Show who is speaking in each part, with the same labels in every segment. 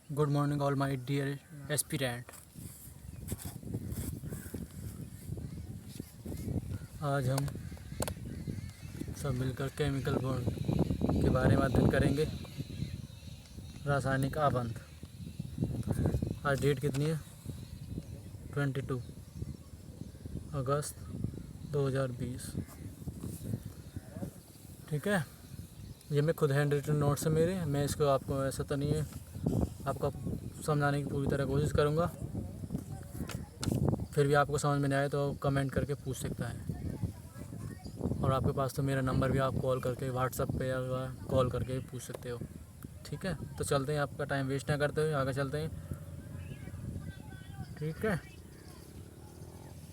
Speaker 1: Good morning all my dear aspirant. आज हम सब मिलकर केमिकल बॉन्ड के बारे में अध्ययन करेंगे। रासायनिक आबंध। आज डेट कितनी है? 22 अगस्त 2020। ठीक है, ये मैं खुद हैंड रिटन नोट्स है मेरे। मैं इसको आपको ऐसा तो नहीं है, आपको समझाने की पूरी तरह कोशिश करूँगा। फिर भी आपको समझ में नहीं आए तो कमेंट करके पूछ सकता है। और आपके पास तो मेरा नंबर भी, आप कॉल करके व्हाट्सएप पे या कॉल करके पूछ सकते हो। ठीक है, तो चलते हैं, आपका टाइम वेस्ट ना करते हुए आगे चलते हैं। ठीक है,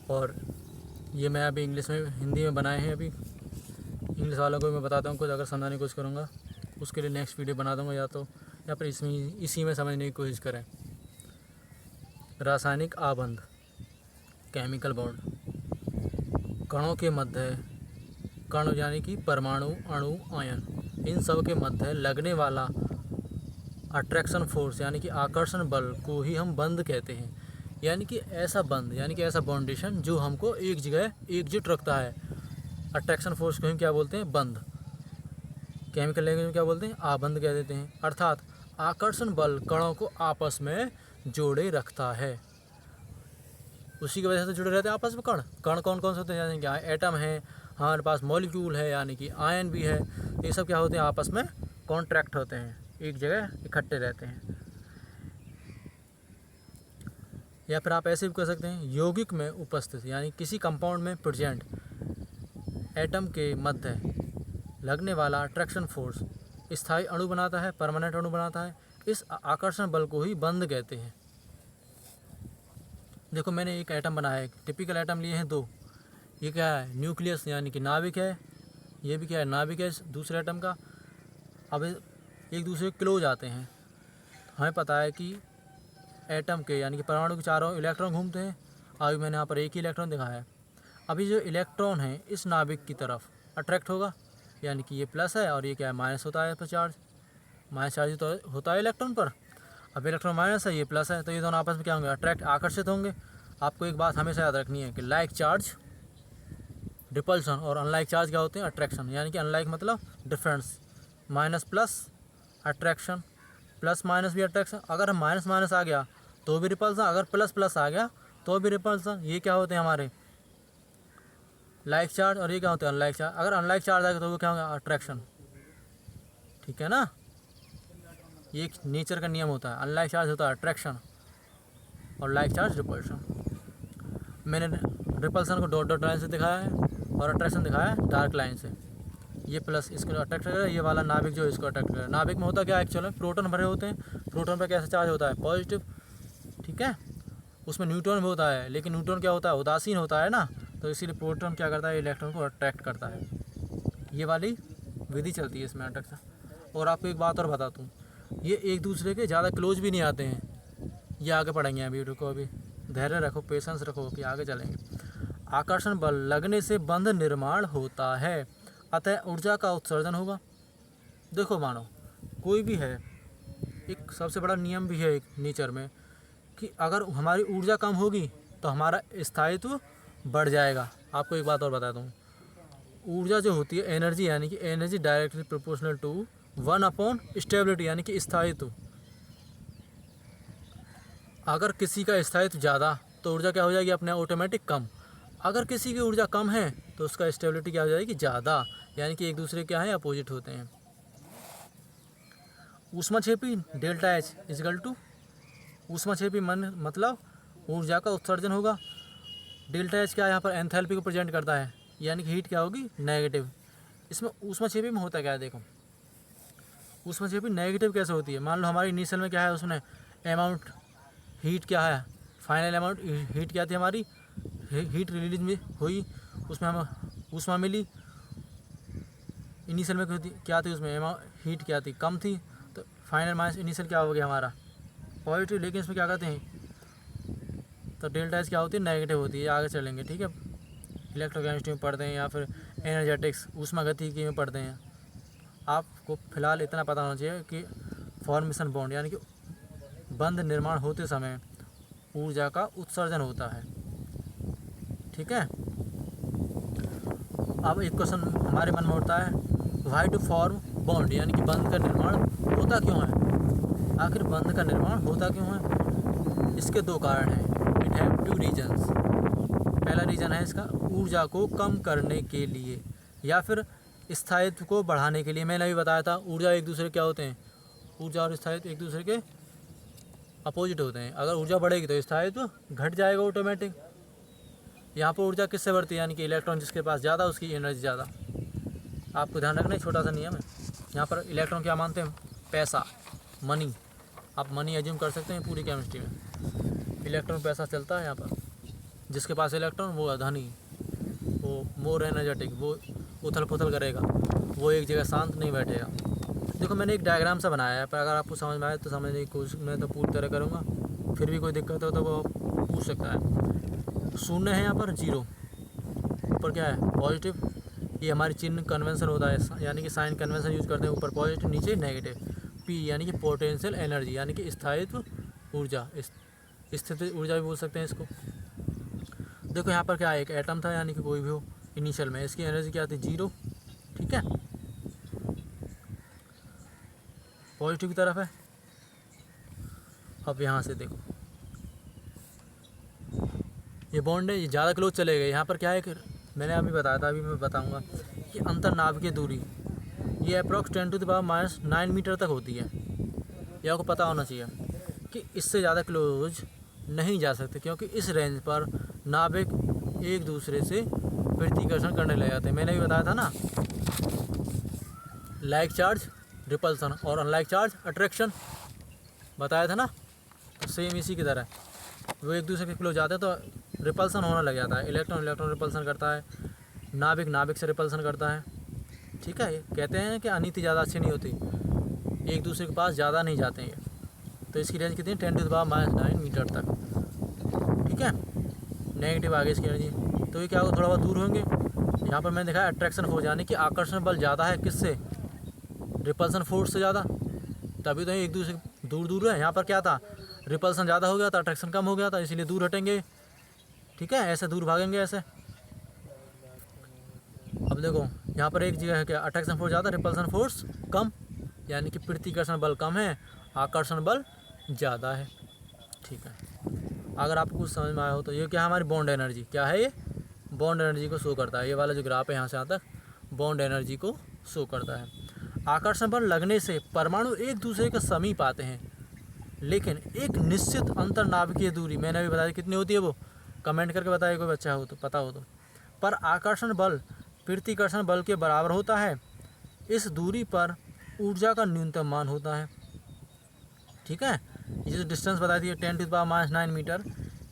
Speaker 1: और ये मैं अभी इंग्लिश में हिंदी में बनाए हैं। अभी इंग्लिश वालों को मैं बताता हूँ, कुछ अगर समझाने की कोशिश करूँगा उसके लिए नेक्स्ट वीडियो बना दूँगा, या फिर इसी में समझने की कोशिश करें। रासायनिक आबंध, केमिकल बॉन्ड। कणों के मध्य, कण यानी कि परमाणु, अणु, आयन, इन सब के मध्य लगने वाला अट्रैक्शन फोर्स यानी कि आकर्षण बल को ही हम बंध कहते हैं। यानी कि ऐसा बंध, यानी कि ऐसा बाउंडेशन जो हमको एक जगह एकजुट रखता है। अट्रैक्शन फोर्स को हम क्या बोलते हैं? बंध। केमिकल लैंग्वेज में क्या बोलते हैं? आबंध कह देते हैं। अर्थात आकर्षण बल कणों को आपस में जोड़े रखता है। उसी की वजह से जुड़े रहते हैं आपस में कण। कण कौन कौन से होते हैं? यानी कि एटम है, हमारे पास मॉलिक्यूल है, यानी कि आयन भी है। ये सब क्या होते हैं? आपस में कॉन्ट्रैक्ट होते हैं, एक जगह इकट्ठे रहते हैं। या फिर आप ऐसे भी कह सकते हैं, यौगिक में उपस्थित यानी किसी कंपाउंड में प्रेजेंट एटम के मध्य लगने वाला अट्रैक्शन फोर्स स्थायी अणु बनाता है, परमानेंट अणु बनाता है। इस आकर्षण बल को ही बंध कहते हैं। देखो, मैंने एक एटम बनाया है, टिपिकल एटम लिए हैं दो। ये क्या है? न्यूक्लियस यानी कि नाभिक है। ये भी क्या है? नाभिक है दूसरे एटम का। अब एक दूसरे के क्लोज आते हैं। हमें पता है कि एटम के यानी कि परमाणु के चारों इलेक्ट्रॉन घूमते हैं। अभी मैंने यहाँ पर एक ही इलेक्ट्रॉन दिखाया है। अभी जो इलेक्ट्रॉन है इस नाभिक की तरफ अट्रैक्ट होगा, यानी कि ये प्लस है और ये क्या है? माइनस होता है पर चार्ज। माइनस चार्ज तो होता है इलेक्ट्रॉन पर। अब इलेक्ट्रॉन माइनस है, ये प्लस है, तो ये दोनों आपस में क्या होंगे? अट्रैक्ट, आकर्षित होंगे। आपको एक बात हमेशा याद रखनी है कि लाइक चार्ज रिपल्सन और अनलाइक चार्ज क्या होते हैं? अट्रैक्शन। यानी कि अनलाइक मतलब difference, minus plus attraction, plus minus भी अट्रैक्शन। अगर माइनस माइनस आ गया तो भी रिपल्सन, अगर प्लस प्लस आ गया तो भी रिपल्सन। ये क्या होते हैं? हमारे लाइक चार्ज। और ये क्या होते हैं? Unlike charge. अगर अनलाइक चार्ज आएगा तो वो क्या होगा? अट्रैक्शन। ठीक है ना? ये एक नेचर का नियम होता है। अनलाइक चार्ज होता है अट्रैक्शन और लाइक चार्ज रिपल्शन। मैंने repulsion co dot dot line से दिखाया है और अट्रैक्शन दिखाया है डार्क लाइन से। ये प्लस इसको अट्रैक्ट करेगा, ये वाला नाभिक जो इसको अट्रैक्ट करेगा। नाभिक में होता क्या है एक्चुअली? प्रोटॉन भरे होते हैं। प्रोटॉन पर कैसा चार्ज होता है? पॉजिटिव। ठीक है, उसमें न्यूट्रॉन भी होता है, लेकिन न्यूट्रॉन क्या होता है? उदासीन होता है ना, तो इसीलिए प्रोटॉन क्या करता है? इलेक्ट्रॉन को अट्रैक्ट करता है। ये वाली विधि चलती है इसमें अट्रैक्शन। और आपको एक बात और बता दूँ, ये एक दूसरे के ज़्यादा क्लोज भी नहीं आते हैं। ये आगे पढ़ेंगे, अभी रुको, अभी धैर्य रखो, पेशेंस रखो कि आगे चलेंगे। आकर्षण बल लगने से बंध निर्माण होता है, अतः ऊर्जा का उत्सर्जन होगा। देखो, मानो कोई भी है, एक सबसे बड़ा नियम भी है एक नेचर में कि अगर हमारी ऊर्जा कम होगी तो हमारा स्थायित्व बढ़ जाएगा। आपको एक बात और बता दूँ, ऊर्जा जो होती है एनर्जी, यानी कि energy directly proportional to 1 stability यानी कि स्थायित्व। अगर किसी का स्थायित्व ज़्यादा तो ऊर्जा क्या हो जाएगी? अपने ऑटोमेटिक कम। अगर किसी की ऊर्जा कम है तो उसका स्टेबिलिटी क्या हो जाएगी? ज़्यादा। यानी कि एक दूसरे क्या है? अपोजिट होते हैं। ऊष्माक्षेपी डेल्टा एच इजकल टू, ऊष्माक्षेपी मतलब ऊर्जा का उत्सर्जन होगा। डेल्टा एच क्या है? यहाँ पर एंथैल्पी को प्रेजेंट करता है, यानी कि हीट क्या होगी? नेगेटिव। इसमें ऊष्माक्षेपी में होता क्या है? देखो, ऊष्माक्षेपी नेगेटिव कैसे होती है? मान लो हमारी इनिशियल में क्या है? उसने अमाउंट हीट क्या है? फाइनल अमाउंट हीट क्या थी हमारी? हीट रिलीज में हुई, उसमें हमें ऊष्मा मिली। इनिशियल में क्या थी? उसमें हीट क्या थी? कम थी। तो फाइनल माइनस इनिशियल क्या हो गया हमारा? पॉजिटिव। लेकिन इसमें क्या करते हैं? तो डेल्टा एच क्या होती है? नेगेटिव होती है। आगे चलेंगे, ठीक है, इलेक्ट्रोकेमिस्ट्री में पढ़ते हैं या फिर एनर्जेटिक्स ऊष्मागतिकी में पढ़ते हैं। आपको फिलहाल इतना पता होना चाहिए कि फॉर्मेशन बॉन्ड यानी कि बंध निर्माण होते समय ऊर्जा का उत्सर्जन होता है। ठीक है। अब एक क्वेश्चन हमारे मन में उठता है, व्हाई टू फॉर्म बॉन्ड, यानी कि बंध का निर्माण होता क्यों है। आखिर बंध का निर्माण होता क्यों है? इसके दो कारण हैं। It have two reasons. पहला रीज़न है इसका ऊर्जा को कम करने के लिए या फिर स्थायित्व को बढ़ाने के लिए। मैंने अभी बताया था ऊर्जा एक दूसरे क्या होते हैं, ऊर्जा और स्थायित्व एक दूसरे के अपोजिट होते हैं। अगर ऊर्जा बढ़ेगी तो स्थायित्व घट जाएगा ऑटोमेटिक। यहाँ पर ऊर्जा किससे बढ़ती है, यानी कि इलेक्ट्रॉन जिसके पास ज़्यादा उसकी एनर्जी ज़्यादा। आपको ध्यान रखना है, छोटा सा नियम है। यहाँ पर इलेक्ट्रॉन क्या मानते हैं, पैसा, मनी। आप मनी एज्यूम कर सकते हैं पूरी केमिस्ट्री में। इलेक्ट्रॉन पैसा चलता है यहाँ पर। जिसके पास इलेक्ट्रॉन वो धनी, वो मोर एनर्जेटिक, वो उथल पुथल करेगा, वो एक जगह शांत नहीं बैठेगा। देखो मैंने एक डायग्राम सा बनाया है, पर अगर आपको समझ में आए तो समझने की कोशिश मैं तो पूरी तरह करूँगा। फिर भी कोई दिक्कत हो तो वो पूछ सकता है। शून्य है यहाँ पर, जीरो। ऊपर क्या है, पॉजिटिव। ये हमारी चिन्ह कन्वेंशन होता है, यानी कि साइन कन्वेंशन यूज़ करते हैं। ऊपर पॉजिटिव, नीचे नेगेटिव। पी यानी कि पोटेंशियल एनर्जी, यानी कि स्थायित्व ऊर्जा, स्थिति ऊर्जा भी बोल सकते हैं इसको। देखो यहाँ पर क्या है, एक एटम था, यानी कि कोई भी हो इनिशियल में, इसकी एनर्जी क्या थी, जीरो। ठीक है, पॉजिटिव की तरफ है। अब यहाँ से देखो ये बॉन्ड है, ये ज़्यादा क्लोज चले गए। यहाँ पर क्या है कि मैंने अभी बताया था, अभी मैं बताऊँगा कि अंतर्नाभिकीय दूरी ये अप्रॉक्स 10⁻⁹ मीटर तक होती है। ये आपको पता होना चाहिए कि इससे ज़्यादा क्लोज नहीं जा सकते, क्योंकि इस रेंज पर नाभिक एक दूसरे से प्रतिकर्षण करने लग जाते हैं। मैंने भी बताया था ना, लाइक चार्ज रिपल्सन और अनलाइक चार्ज अट्रैक्शन, बताया था ना। तो सेम इसी की तरह वो एक दूसरे के क्लोज जाते हैं तो रिपल्सन होने लग जाता है। इलेक्ट्रॉन इलेक्ट्रॉन रिपल्सन करता है, नाभिक नाभिक से रिपल्सन करता है। ठीक है, कहते हैं कि अनीति ज़्यादा अच्छी नहीं होती, एक दूसरे के पास ज़्यादा नहीं जाते हैं। तो इसकी रेंज कितनी है, 10⁻⁹ मीटर तक। ठीक है, नेगेटिव आगे इसकी एनर्जी। तो ये क्या होगा, थोड़ा बहुत दूर होंगे। यहाँ पर मैंने देखा है अट्रैक्शन फोर्स, यानी कि आकर्षण बल ज़्यादा है किससे, रिपल्सन फोर्स से ज़्यादा। तभी तो एक दूसरे दूर दूर है। यहाँ पर क्या था, रिपल्सन ज़्यादा हो गया था, अट्रैक्शन कम हो गया था, इसीलिए दूर हटेंगे। ठीक है, ऐसे दूर भागेंगे ऐसे। अब देखो यहाँ पर एक जगह है क्या, अट्रैक्शन फोर्स ज़्यादा, रिपल्सन फोर्स कम, यानी कि प्रतिकर्षण बल कम है, आकर्षण बल ज़्यादा है। ठीक है, अगर आपको कुछ समझ में आया हो तो ये क्या हमारी बॉन्ड एनर्जी क्या है, ये बॉन्ड एनर्जी को शो करता है। ये वाला जो ग्राफ है यहाँ से यहाँ तक बॉन्ड एनर्जी को शो करता है। आकर्षण बल लगने से परमाणु एक दूसरे के समीप आते हैं, लेकिन एक निश्चित अंतर्नाभिकीय दूरी, मैंने अभी बताया कितनी होती है, वो कमेंट करके बताइए कोई बच्चा हो तो, पता हो तो। पर आकर्षण बल प्रतिकर्षण बल के बराबर होता है। इस दूरी पर ऊर्जा का न्यूनतम मान होता है। ठीक है, ये जो डिस्टेंस बताई थी 10⁻⁹ मीटर,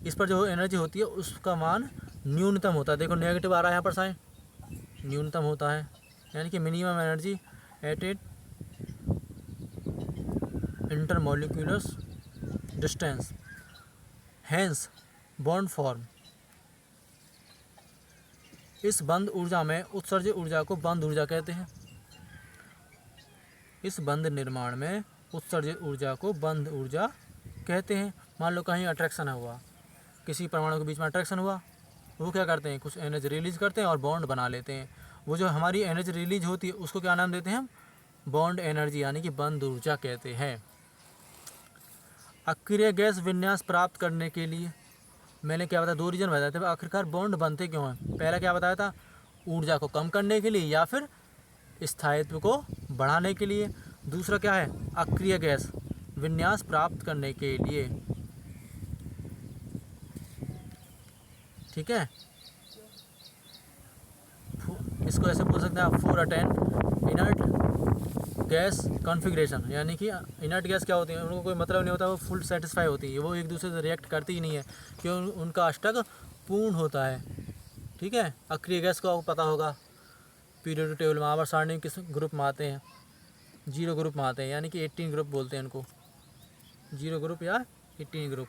Speaker 1: इस पर जो एनर्जी होती है उसका मान न्यूनतम होता है। देखो नेगेटिव आ रहा है यहाँ पर साइन, न्यूनतम होता है, यानी कि minimum energy at it intermolecular distance, hence bond form. इस बंद ऊर्जा में उत्सर्जित ऊर्जा को बंद ऊर्जा कहते हैं। इस बंद निर्माण में उत्सर्जित ऊर्जा को बंद ऊर्जा कहते हैं। मान लो कहीं अट्रैक्शन हुआ, किसी परमाणु के बीच में अट्रैक्शन हुआ, वो क्या करते हैं, कुछ एनर्जी रिलीज करते हैं और बॉन्ड बना लेते हैं। वो जो हमारी एनर्जी रिलीज होती है उसको क्या नाम देते हैं हम, बॉन्ड एनर्जी, यानी कि बंद ऊर्जा कहते हैं। अक्रिय गैस विन्यास प्राप्त करने के लिए मैंने क्या बताया, दो रीजन बताए थे। आखिरकार बॉन्ड बनते क्यों हैं, पहला क्या बताया था, ऊर्जा को कम करने के लिए या फिर स्थायित्व को बढ़ाने के लिए। दूसरा क्या है, अक्रिय गैस विन्यास प्राप्त करने के लिए। ठीक है, इसको ऐसे बोल सकते हैं आप, 4 अटेन इनर्ट गैस कॉन्फ़िगरेशन, यानी कि इनर्ट गैस क्या होती है, उनको कोई मतलब नहीं होता, वो फुल सेटिस्फाई होती है, वो एक दूसरे से रिएक्ट करती ही नहीं है, क्योंकि उनका अष्टक पूर्ण होता है। ठीक है, अक्रिय गैस को आपको पता होगा, पीरियोडिक टेबल में आवर्त सारणी किस ग्रुप में आते हैं, 0 ग्रुप में आते हैं, यानी कि 18 ग्रुप बोलते हैं इनको, 0 ग्रुप या 18 ग्रुप।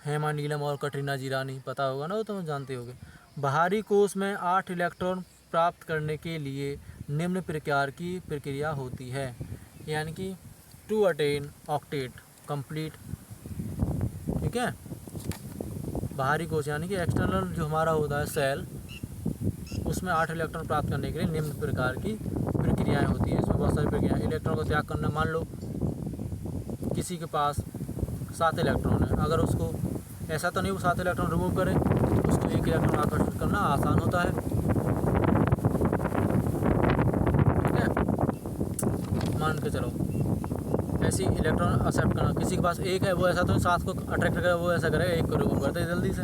Speaker 1: हेमा नीलम और कटरीना जीरानी, पता होगा ना, वो तो जानते होगे। बाहरी कोश में 8 इलेक्ट्रॉन प्राप्त करने के लिए निम्न प्रकार की प्रक्रिया होती है, यानी कि टू अटेन ऑक्टेट कंप्लीट। ठीक है, बाहरी कोश यानी कि एक्सटर्नल जो हमारा होता है सेल, उसमें 8 इलेक्ट्रॉन प्राप्त करने के लिए निम्न प्रकार की प्रक्रियाएं होती हैं। इसमें बहुत सारी प्रक्रियाएं, इलेक्ट्रॉन को त्याग करना। मान लो किसी के पास 7 इलेक्ट्रॉन है, अगर उसको ऐसा तो नहीं वो 7 इलेक्ट्रॉन रिमूव करे, उसको 1 इलेक्ट्रॉन आकर्षित करना आसान होता है। ठीक है, मान के चलो ऐसी इलेक्ट्रॉन एक्सेप्ट करना, किसी के पास 1 है, वो ऐसा तो नहीं 7 को अट्रैक्ट करेगा, वो ऐसा करेगा 1 को रिमूव कर दे जल्दी से।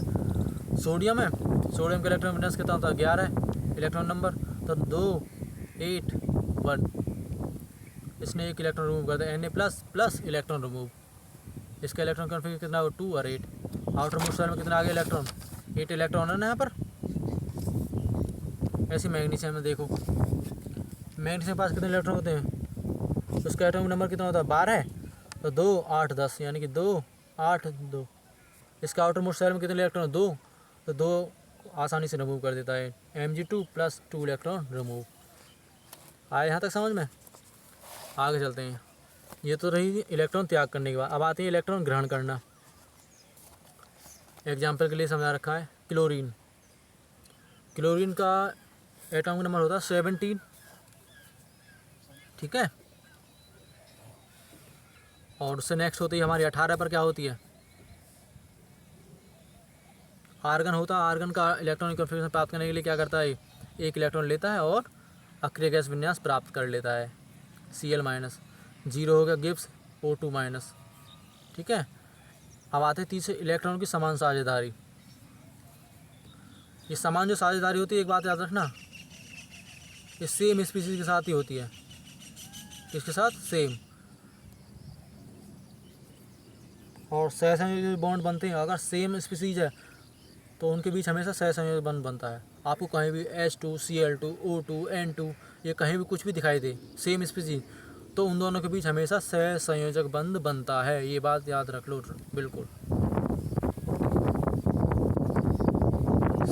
Speaker 1: सोडियम है, सोडियम का इलेक्ट्रॉन विन्यास कितना होता है 11 है इलेक्ट्रॉन नंबर, तो 2 8 1, इसने 1 इलेक्ट्रॉन रिमूव कर दिया। Na+ इलेक्ट्रॉन रिमूव, इसका इलेक्ट्रॉन कन्फिगर कितना हो 2 और 8। आउटर मोस्ट शेल में कितना आ गया इलेक्ट्रॉन 8 इलेक्ट्रॉन है ना यहाँ पर। ऐसे मैग्नीशियम में देखो, मैग्नीशियम के पास कितने इलेक्ट्रॉन होते हैं, उसका एटॉमिक नंबर कितना होता है 12 है, तो 2 8 10 यानी कि 2 8 2। इसका आउटर मोस्ट शेल में कितने इलेक्ट्रॉन 2, तो 2 आसानी से रिमूव कर देता है। Mg2 + 2 electron remove. आए यहाँ तक समझ में? आगे चलते हैं। ये तो रही इलेक्ट्रॉन त्याग करने के बाद। अब आते हैं इलेक्ट्रॉन ग्रहण करना। एग्जाम्पल के लिए समझा रखा है क्लोरीन। क्लोरीन का एटॉमिक नंबर होता है 17। ठीक है, और उससे नेक्स्ट होती है हमारी 18 पर क्या होती है, आर्गन होता है। आर्गन का इलेक्ट्रॉनिक कन्फिगरेशन प्राप्त करने के लिए क्या करता है, 1 इलेक्ट्रॉन लेता है और अक्रिय गैस विन्यास प्राप्त कर लेता है Cl-। 0 हो गया गिब्स O2-। ठीक है, अब आते हैं तीसरे इलेक्ट्रॉन की समान साझेदारी। ये समान जो साझेदारी होती है, एक बात याद रखना, ये सेम स्पीसीज के साथ ही होती है, इसके साथ सेम। और सहसंयोजक बॉन्ड बनते हैं, अगर सेम स्पीसीज है तो उनके बीच हमेशा सहसंयोजक बॉन्ड बनता है। आपको कहीं भी H2 Cl2 O2 N2 ये कहीं भी कुछ भी दिखाई दे सेम स्पीसीज, तो उन दोनों के बीच हमेशा सहसंयोजक बंध बनता है। ये बात याद रख लो बिल्कुल।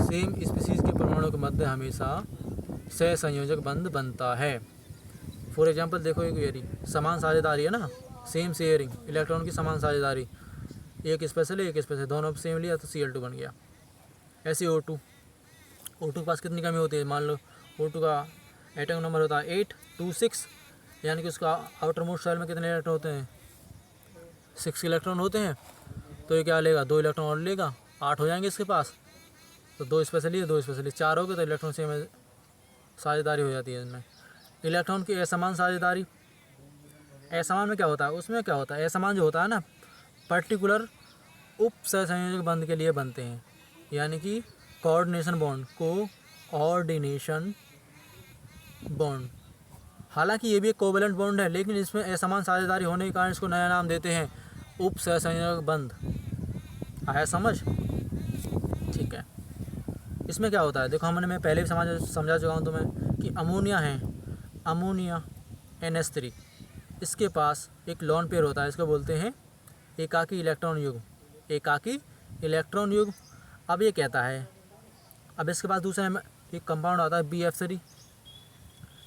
Speaker 1: सेम स्पीसीज के परमाणु के मध्य हमेशा सहसंयोजक बंध बनता है। फॉर एग्जांपल देखो, एक वेरी समान साझेदारी है ना, सेम शेयरिंग, इलेक्ट्रॉन की समान साझेदारी, एक स्पेशल एक स्पेशल, दोनों सेम लिया तो Cl2 बन गया। ऐसे O2 के पास कितनी कमी होती है, मान लो O2 का एटॉमिक नंबर होता है 826, यानी कि उसका आउटर मोस्ट शेल में कितने इलेक्ट्रॉन होते हैं 6 इलेक्ट्रॉन होते हैं। तो ये क्या लेगा 2 इलेक्ट्रॉन और लेगा, 8 हो जाएंगे इसके पास, तो 2 स्पेशली 2 स्पेशली 4 हो गए, तो इलेक्ट्रॉन सेम साझेदारी हो जाती है इसमें। इलेक्ट्रॉन की असमान साझेदारी, असमान में क्या होता है, उसमें क्या होता है, असमान जो होता है ना पर्टिकुलर उप सहसंयोजक बंध के लिए बनते हैं, यानी कि कोऑर्डिनेशन बॉन्ड, कोऑर्डिनेशन बॉन्ड। हालांकि ये भी एक कोवेलेंट बॉन्ड है, लेकिन इसमें असमान साझेदारी होने के कारण इसको नया नाम देते हैं उप सहसंयोजक बंध। आया समझ? ठीक है, इसमें क्या होता है देखो, मैं पहले भी समझा चुका हूँ तुम्हें कि अमोनिया है, अमोनिया NH3, इसके पास एक लॉन पेयर होता है, इसको बोलते हैं एकाकी इलेक्ट्रॉन युग्म, एकाकी इलेक्ट्रॉन युग्म। अब ये कहता है, अब इसके पास दूसरा एक कंपाउंड आता है BF3।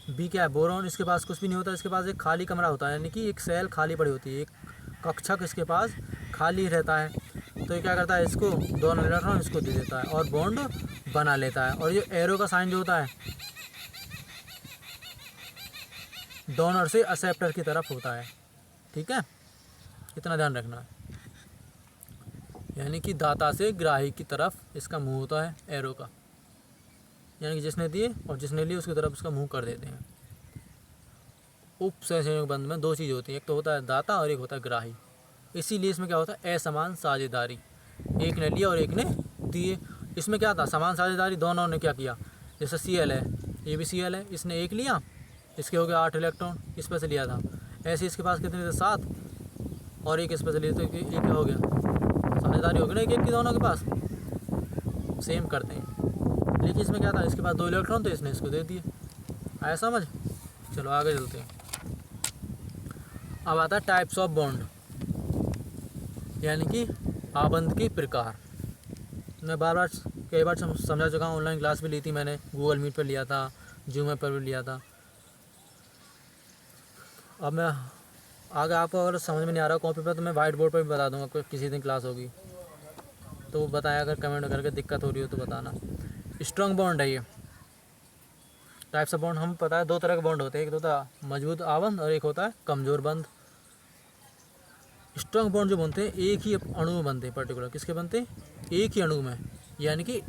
Speaker 1: बी क्या है, बोरॉन। इसके पास कुछ भी नहीं होता, इसके पास एक खाली कमरा होता है, यानी कि एक सेल खाली पड़ी होती है, एक कक्षक इसके पास खाली रहता है। तो ये क्या करता है, इसको दोनों इलेक्ट्रॉन इसको दे देता है और बॉन्ड बना लेता है। और ये एरो का साइन जो होता है डोनर से एक्सेप्टर की तरफ होता है। ठीक है, इतना ध्यान रखना है, यानी कि दाता से ग्राही की तरफ इसका मुंह होता है एरो का, यानी कि जिसने दिए और जिसने लिए उसकी तरफ उसका मुंह कर देते हैं। उप सहसंयोजक बंध में 2 चीज़ होती हैं, एक तो होता है दाता और एक होता है ग्राही। इसीलिए इसमें क्या होता है असमान साझेदारी, एक ने लिया और एक ने दिए। इसमें क्या था, समान साझेदारी, दोनों ने क्या किया, जैसे Cl है, ये भी Cl है, इसने 1 लिया, इसके हो गया 8 इलेक्ट्रॉन, इस पर से लिया था। ऐसे इसके पास कितने थे 7 और एक इस पर से लिए, तो एक क्या हो गया, साझेदारी हो गई ना एक की दोनों के पास, सेम करते हैं। लेकिन इसमें क्या था, इसके पास 2 इलेक्ट्रॉन, तो इसने इसको दे दिए। आया समझ? चलो आगे चलते हैं। अब आता है टाइप्स ऑफ बॉन्ड, यानी कि आबंध के प्रकार। मैं कई बार समझा चुका हूँ, ऑनलाइन क्लास भी ली थी मैंने, गूगल मीट पर लिया था, जूम पर भी लिया था। अब मैं आगे आपको अगर समझ में नहीं आ रहा कॉपी पर तो मैं वाइट बोर्ड पर भी बता दूंगा, कोई किसी दिन क्लास होगी तो बताया, अगर कमेंट करके दिक्कत हो रही हो तो बताना। स्ट्रॉन्ग बॉन्ड है ये। टाइप्स ऑफ बॉन्ड हम पता है, दो तरह के बॉन्ड होते हैं, एक होता है मजबूत आबंध और एक होता है कमज़ोर बंध। स्ट्रॉन्ग बॉन्ड जो बनते हैं एक ही अणु में बनते हैं, पर्टिकुलर किसके बनते हैं, एक ही अणु में, यानी कि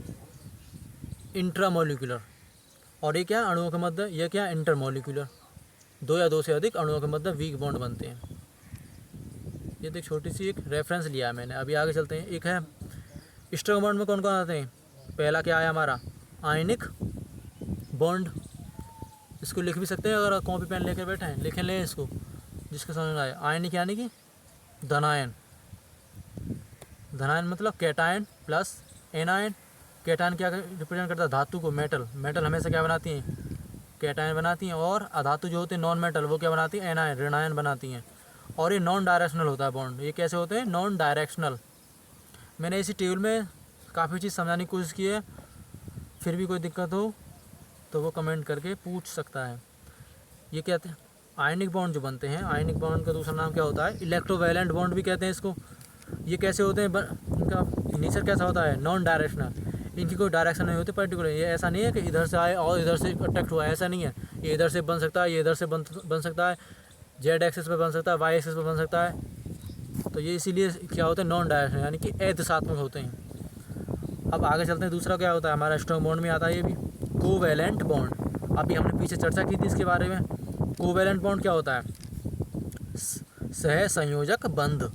Speaker 1: इंट्रामोलिकुलर। और ये क्या अणुओं के मध्य, यह क्या इंटरमोलिकुलर, दो या दो से अधिक अणुओं के मध्य वीक बॉन्ड बनते हैं। ये देख छोटी सी एक रेफरेंस लिया है मैंने। अभी आगे चलते हैं। एक है स्ट्रॉन्ग बॉन्ड में कौन कौन आते हैं। पहला क्या है हमारा आयनिक बॉन्ड, इसको लिख भी सकते हैं अगर कॉपी पेन लेकर बैठे हैं, लिखें लें इसको जिसके समझ में आए। आयनिक यानी कि धनायन, धनायन मतलब कैटायन प्लस एनायन। कैटायन क्या रिप्रेजेंट करता है, धातु को, मेटल। मेटल हमेशा क्या बनाती हैं, कैटायन बनाती हैं। और अधातु जो होते हैं नॉन मेटल, वो क्या बनाती हैं, एनायन, ऋणायन बनाती हैं। और ये नॉन डायरेक्शनल होता है बॉन्ड। ये कैसे होते हैं, नॉन डायरेक्शनल। मैंने इसी टेबल में काफ़ी चीज़ समझाने की कोशिश की है, फिर भी कोई दिक्कत हो तो वो कमेंट करके पूछ सकता है। ये कहते हैं आयनिक बॉन्ड जो बनते हैं, आयनिक बॉन्ड का दूसरा नाम क्या होता है, इलेक्ट्रोवैलेंट बॉन्ड भी कहते हैं इसको। ये कैसे होते हैं, इनका नेचर कैसा होता है, नॉन डायरेक्शनल। इनकी कोई डायरेक्शन नहीं होती पर्टिकुलर। ये ऐसा नहीं है कि इधर से आए और इधर से अट्रैक्ट हुआ है, ऐसा नहीं है। ये इधर से बन सकता है, ये इधर से बन सकता है, जेड एक्सिस पर बन सकता है, वाई एक्सिस पर बन सकता है। तो ये इसीलिए क्या होते हैं, नॉन डायरेक्शनल, यानी कि अदिशात्मक होते हैं। अब आगे चलते हैं। दूसरा क्या होता है हमारा, स्ट्रॉन्ग बॉन्ड में आता है ये भी कोवैलेंट बॉन्ड। अभी हमने पीछे चर्चा की थी इसके बारे में। कोवैलेंट बॉन्ड क्या होता है, सह संयोजक बंध।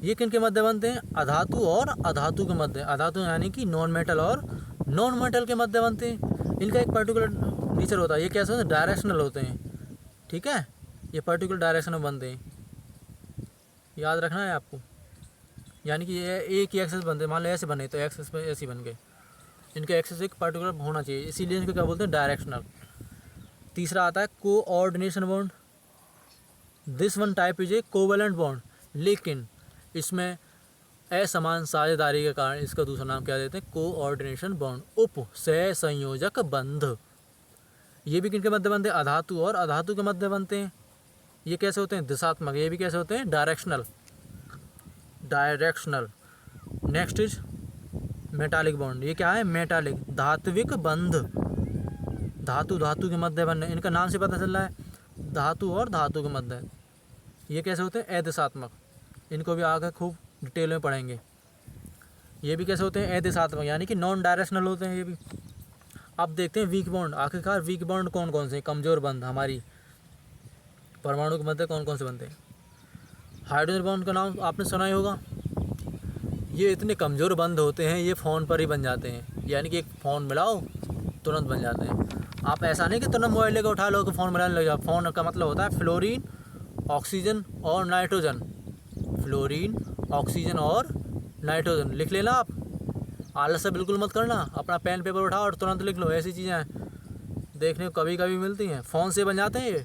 Speaker 1: ये किन के मध्य बनते हैं, अधातु और अधातु के मध्य। अधातु यानी कि नॉन मेटल और नॉन मेटल के मध्य बनते हैं। इनका एक पर्टिकुलर नेचर होता है। ये कैसे होते हैं, डायरेक्शनल होते हैं, ठीक है। ये पर्टिकुलर डायरेक्शन में बनते हैं, याद रखना है आपको। यानी कि ये एक ही एक्सेस बनते हैं, मान लो ऐसे बने तो एक्सेस पे ऐसे बन गए। इनके एक्सेस एक पर्टिकुलर होना चाहिए, इसीलिए इनको क्या बोलते हैं, डायरेक्शनल। तीसरा आता है coordination bond. This one type is a covalent bond, लेकिन इसमें असमान साझेदारी के कारण इसका दूसरा नाम क्या देते हैं, कोऑर्डिनेशन बॉन्ड, उप सह संयोजक बंध। ये भी किनके मध्य बनते हैं, अधातु और अधातु के मध्य बनते हैं। ये कैसे होते हैं, दिशात्मक। ये भी कैसे होते हैं, directional, directional. Next is metallic bond. ये क्या है, मेटालिक, धात्विक बंध। धातु धातु के मध्य बनने, इनका नाम से पता चल रहा है, धातु और धातु के मध्य। ये कैसे होते हैं, अदिशात्मक। इनको भी आगे खूब डिटेल में पढ़ेंगे। ये भी कैसे होते हैं, अदिशात्मक, यानी कि नॉन डायरेक्शनल होते हैं ये भी। अब देखते हैं वीक बॉन्ड। आखिरकार वीक बॉन्ड कौन कौन से, कमज़ोर बंध हमारी परमाणु के मध्य कौन कौन से बनते हैं। हाइड्रोजन बॉन्ड का नाम आपने सुना ही होगा। ये इतने कमज़ोर बंध होते हैं, ये फ़ोन पर ही बन जाते हैं। यानी कि एक फ़ोन मिलाओ तुरंत बन जाते हैं। आप ऐसा नहीं कि तुरंत मोबाइल लेकर उठा लो कि फ़ोन मिलाने लग जाओ। फ़ोन का मतलब होता है फ्लोरीन, ऑक्सीजन और नाइट्रोजन। फ्लोरीन, ऑक्सीजन और नाइट्रोजन लिख लेना आप। आलस से बिल्कुल मत करना, अपना पेन पेपर उठाओ और तुरंत लिख लो। ऐसी चीज़ें देखने को कभी कभी मिलती हैं, फ़ोन से बन जाते हैं ये।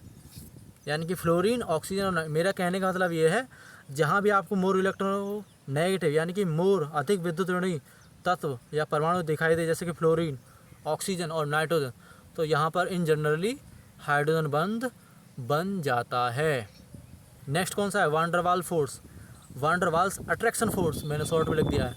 Speaker 1: यानी कि फ्लोरीन, ऑक्सीजन और मेरा कहने का मतलब ये है, जहाँ भी आपको मोर इलेक्ट्रॉन नेगेटिव यानी कि मोर अधिक विद्युत ऋणी तत्व या परमाणु दिखाई दे, जैसे कि फ्लोरीन, ऑक्सीजन और नाइट्रोजन, तो यहाँ पर इन जनरली हाइड्रोजन बंध बन जाता है। नेक्स्ट कौन सा है, वांडरवाल फोर्स। वांडरवाल्स अट्रैक्शन फोर्स मैंने शॉर्ट में लिख दिया है,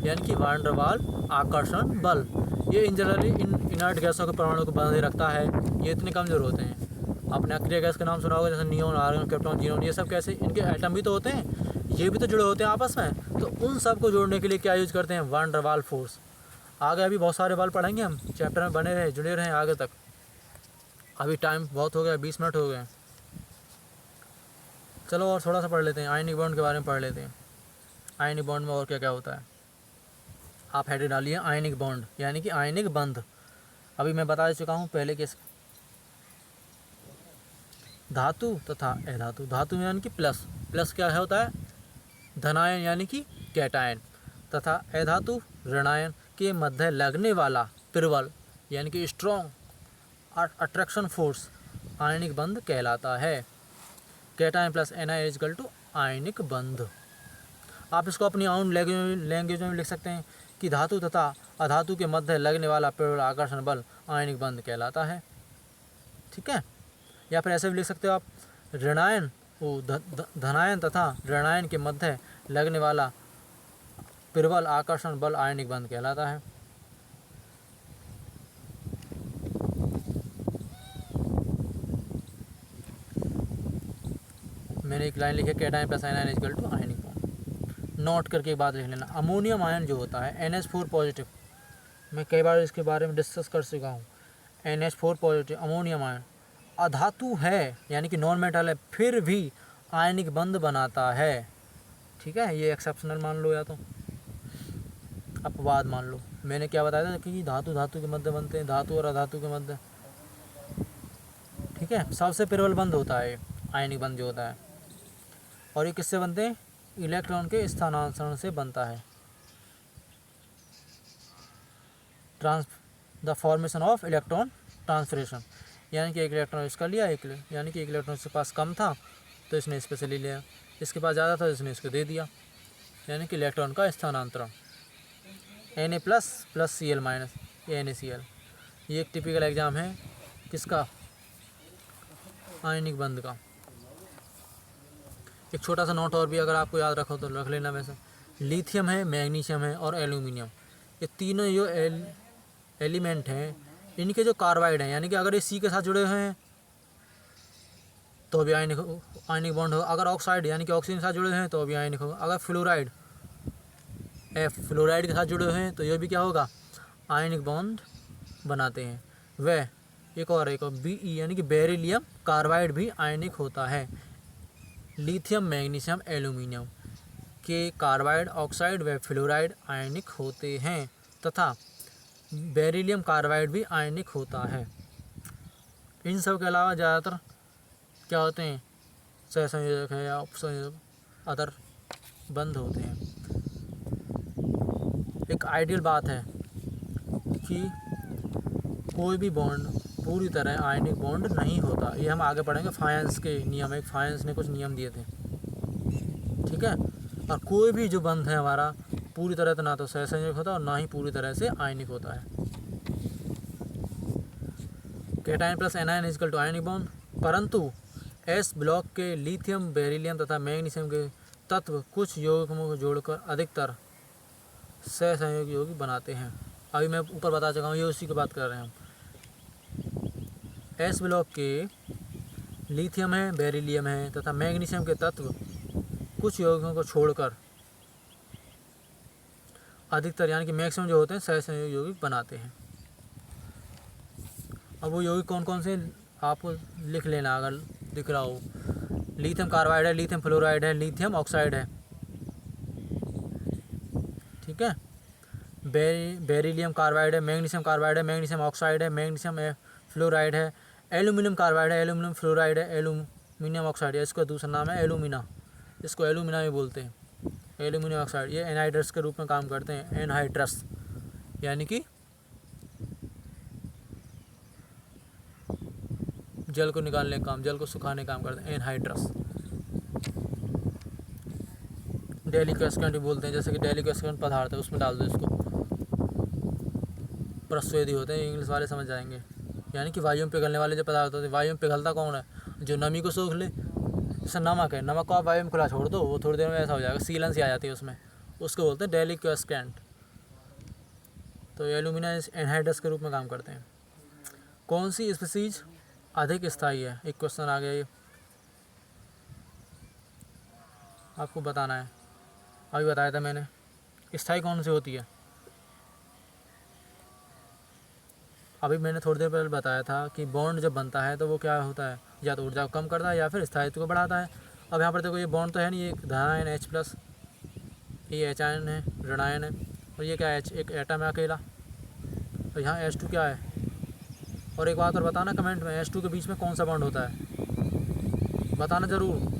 Speaker 1: यानी कि वांडरवाल आकर्षण बल। ये इन जनरली इन इनर्ट गैसों के परमाणु को बांधे रखता है। ये इतने कमज़ोर होते हैं। आपने अक्रिय गैस का नाम सुना होगा, जैसे नियोन, आर्गन, क्रिप्टॉन, जीनोन। ये सब कैसे, इनके एटम भी तो होते हैं, ये भी तो जुड़े होते हैं आपस में। तो उन सब को जोड़ने के लिए क्या यूज़ करते हैं, वांडरवाल फोर्स। आगे अभी बहुत सारे बाल पढ़ेंगे हम, चैप्टर में बने रहे, जुड़े रहें आगे तक। अभी टाइम बहुत हो गया, 20 मिनट हो गए। चलो और थोड़ा सा पढ़ लेते हैं, आयनिक बॉन्ड के बारे में पढ़ लेते हैं। आयनिक बॉन्ड में और क्या क्या होता है, आप हेड डालिए आयनिक बॉन्ड, यानी कि आयनिक बंध। अभी मैं बता चुका हूँ पहले कि धातु तथा अधातु। धातु यानी कि प्लस, प्लस क्या है होता है, धनायन यानी कि कैटायन, तथा अधातु ऋणायन के मध्य लगने वाला प्रबल यानी कि स्ट्रॉन्ग अट्रैक्शन फोर्स आयनिक बंध कहलाता है। Cation plus anion equal to आयनिक बंध। आप इसको अपनी ओन लैंग्वेज में लिख सकते हैं कि धातु तथा अधातु के मध्य लगने वाला प्रबल आकर्षण बल आयनिक बंध कहलाता है, ठीक है। या फिर ऐसे भी लिख सकते हो आप, ऋणायन वो धनायन तथा ऋणायन के मध्य लगने वाला प्रबल आकर्षण बल आयनिक बंध कहलाता है। मैंने एक लाइन लिखी, cation plus ion equal to ionic bond. Note करके एक बात लिख लेना, अमोनियम आयन जो होता है NH4 पॉजिटिव, मैं कई बार इसके बारे में डिस्कस कर चुका हूँ। NH4 पॉजिटिव अमोनियम आयन अधातु है, यानी कि नॉन मेटल है, फिर भी आयनिक बंध बनाता है। ठीक है, ये एक्सेप्शनल मान लो या तो अपवाद मान लो। मैंने क्या बताया था कि धातु धातु के मध्य बनते हैं, धातु और अधातु के मध्य। ठीक है, सबसे प्रबल बंध होता है आयनिक बंध जो होता है। और ये किससे बनते हैं? इलेक्ट्रॉन के स्थानांतरण से बनता है। द फॉर्मेशन ऑफ इलेक्ट्रॉन ट्रांसफरेशन, यानी कि एक इलेक्ट्रॉन इसका लिया, यानी कि एक इलेक्ट्रॉन इसके पास कम था तो इसने इस पे से ले लिया, इसके पास ज़्यादा था तो इसने इसको दे दिया, यानी कि इलेक्ट्रॉन का स्थानांतरण। Na plus plus Cl minus NaCl, ये एक टिपिकल एग्जाम है किसका? आयनिक बंध का। एक छोटा सा नोट और भी अगर आपको याद रखो तो रख लेना। वैसे लिथियम है, मैग्नीशियम है और एल्यूमिनियम, ये तीनों जो एलिमेंट हैं, इनके जो कार्बाइड हैं, यानी कि अगर ये C के साथ जुड़े हुए हैं तो भी आयनिक बॉन्ड होगा। अगर ऑक्साइड यानी कि ऑक्सीजन के साथ जुड़े हुए हैं तो भी आयनिक होगा। अगर फ्लोराइड फ्लोराइड के साथ जुड़े हुए हैं तो ये भी क्या होगा? आयनिक बॉन्ड बनाते हैं। वह एक Be यानी कि बेरिलियम कार्बाइड भी आयनिक होता है। लिथियम, मैग्नीशियम, एल्यूमिनियम के कार्बाइड, ऑक्साइड व फ्लोराइड आयनिक होते हैं तथा बेरिलियम कार्बाइड भी आयनिक होता है। इन सब के अलावा ज़्यादातर क्या होते हैं? सहसंयोजक है या उपसंयोजक, अदर बंध होते हैं। एक आइडियल बात है कि कोई भी बॉन्ड पूरी तरह आयनिक बॉन्ड नहीं होता। ये हम आगे पढ़ेंगे, फायंस के नियम, एक फायंस ने कुछ नियम दिए थे। ठीक है, और कोई भी जो बंध है हमारा पूरी तरह तो ना तो सहसंयोजक होता और ना ही पूरी तरह से आयनिक होता है। Cation plus anion equal to ionic bond, परंतु S ब्लॉक के लिथियम, बेरिलियम तथा मैग्नीशियम के तत्व कुछ यौगिकों को जोड़कर अधिकतर सहसंयोगी यौगिक बनाते हैं। अभी मैं ऊपर बता चुका हूँ, ये उसी की बात कर रहे हैं हम। S ब्लॉक के लिथियम है, बेरिलियम है तथा मैग्नीशियम के तत्व कुछ यौगिकों को छोड़कर अधिकतर यानी कि मैक्सिमम जो होते हैं सहसंयोगी यौगिक बनाते हैं। अब वो यौगिक कौन कौन से आपको लिख लेना अगर दिख रहा हो। लिथियम कार्बाइड है, लिथियम फ्लोराइड है, लिथियम ऑक्साइड है। ठीक है, बेरिलियम कार्बाइड है, मैग्नीशियम कार्बाइड है, मैग्नीशियम ऑक्साइड है, मैग्नीशियम फ्लोराइड है, एल्यूमिनियम कार्बाइड है, एल्यूमिनियम फ्लोराइड है, एल्यूमिनियम ऑक्साइड है। इसका दूसरा नाम है एल्यूमिना, इसको एल्यूमिना भी बोलते हैं। एल्यूमिनियम ऑक्साइड ये एनहाइड्रस के रूप में काम करते हैं। एनहाइड्रस यानी कि जल को निकालने का काम, जल को सुखाने का काम करते हैं। एनहाइड्रस डेलिक्वेस्केंट भी बोलते हैं, जैसे कि डेलिक्वेस्केंट पदार्थ है उसमें डाल दो इसको, प्रस्वेदी होते हैं, इंग्लिश वाले समझ जाएंगे। यानी कि वायु में पिघलने वाले जो पदार्थ होते हैं। वायु में पिघलता कौन है? जो नमी को सोख ले। जैसे नमक है, नमक को आप वायु में खुला छोड़ दो, वो थोड़ी देर में ऐसा हो जाएगा, सीलन सी आ जाती है उसमें, उसको बोलते हैं डेलिक्वेस्केंट। तो एल्यूमिना एनहाइड्रस के रूप में काम करते हैं। कौन सी स्पीसीज अधिक स्थायी है? एक क्वेश्चन आ गया, ये आपको बताना है। अभी बताया था मैंने, स्थायी कौन सी होती है? अभी मैंने थोड़ी देर पहले बताया था कि बॉन्ड जब बनता है तो वो क्या होता है, या तो ऊर्जा को कम करता है या फिर स्थायित्व को बढ़ाता है। अब यहाँ पर देखो, ये बॉन्ड तो है नहीं, ये धनायन H+, ये H आयन है, ऋणायन है, और ये क्या है? H, एक एटम है अकेला, और यहाँ H2 क्या है? और एक बात और बताना कमेंट में, H2 के बीच में कौन सा बॉन्ड होता है? बताना ज़रूर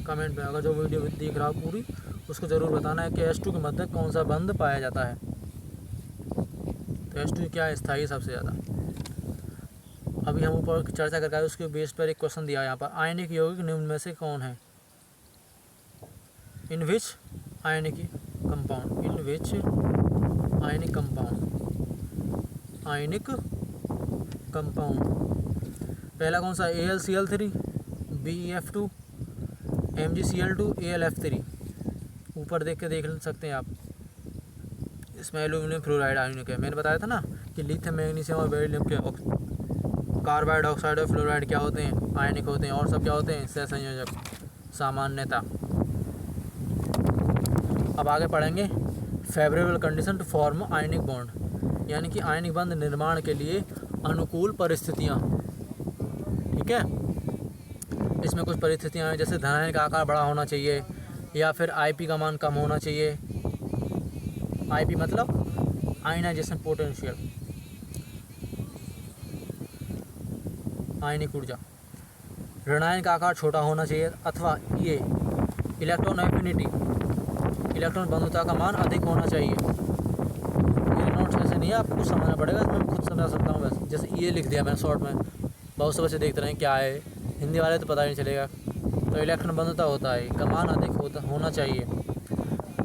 Speaker 1: कमेंट में। अगर जो वीडियो देख रहा हो पूरी, उसको ज़रूर बताना है कि H2 के मध्य कौन सा बंध पाया जाता है। तो H2 क्या है? स्थायी सबसे ज़्यादा। अभी हम ऊपर चर्चा करके उसके बेस पर एक क्वेश्चन दिया है यहाँ पर, आयनिक यौगिक निम्न में से कौन है? इन विच आयनिक कंपाउंड, इन विच आयनिक कंपाउंड, आयनिक कंपाउंड। पहला कौन सा? AlCl3, BeF2, MgCl2, AlF3। ऊपर देख सकते हैं आप, इसमें एल्यूमिनियम फ्लोराइड आयनिक है। मैंने बताया था ना कि लिथियम, मैग्नीशियम और बेरिलियम के कार्बाइड, ऑक्साइड और फ्लोराइड क्या होते हैं, आयनिक होते हैं, और सब क्या होते हैं, सहसंयोजक सामान्यता। अब आगे पढ़ेंगे favourable condition to form ionic bond, यानी कि आयनिक बंध निर्माण के लिए अनुकूल परिस्थितियाँ। ठीक है, इसमें कुछ परिस्थितियाँ हैं, जैसे धनायन का आकार बड़ा होना चाहिए, या फिर IP का मान कम होना चाहिए। IP मतलब आयनाइजेशन पोटेंशियल, आयनिक ऊर्जा। ऋणायन का आकार छोटा होना चाहिए, अथवा ये इलेक्ट्रॉन एफिनिटी, इलेक्ट्रॉन बंधुता का मान अधिक होना चाहिए। मेरे नोट्स ऐसे नहीं है, आपको कुछ समझना पड़ेगा, इसमें मैं खुद समझा सकता हूँ वैसे। जैसे ये लिख दिया मैंने शॉर्ट में, बहुत से बच्चे देखते रहे क्या है, हिंदी वाले तो पता ही नहीं चलेगा। तो इलेक्ट्रॉन बंधुता होता है, का मान अधिक होना चाहिए।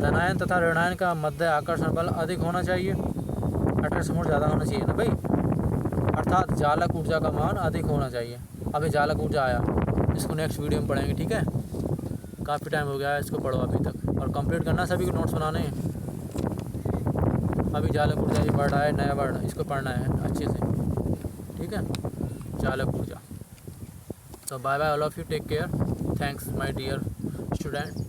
Speaker 1: धनायन तथा ऋणायन का मध्य आकर्षण बल अधिक होना चाहिए, अट्रैक्शन फोर्स ज़्यादा होना चाहिए ना भाई, अर्थात जालक ऊर्जा का मान अधिक होना चाहिए। अभी जालक ऊर्जा आया, इसको नेक्स्ट वीडियो में पढ़ेंगे। ठीक है, काफ़ी टाइम हो गया है, इसको पढ़ो अभी तक, और कंप्लीट करना, सभी को नोट्स बनाने हैं। अभी जालक ऊर्जा ये वर्ड आया, नया वर्ड, इसको पढ़ना है अच्छे से। ठीक है, जालक ऊर्जा। So bye bye all of you, take care, thanks my dear student,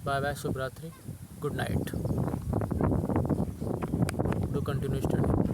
Speaker 1: bye bye, Shubh Ratri, good night, do continue study.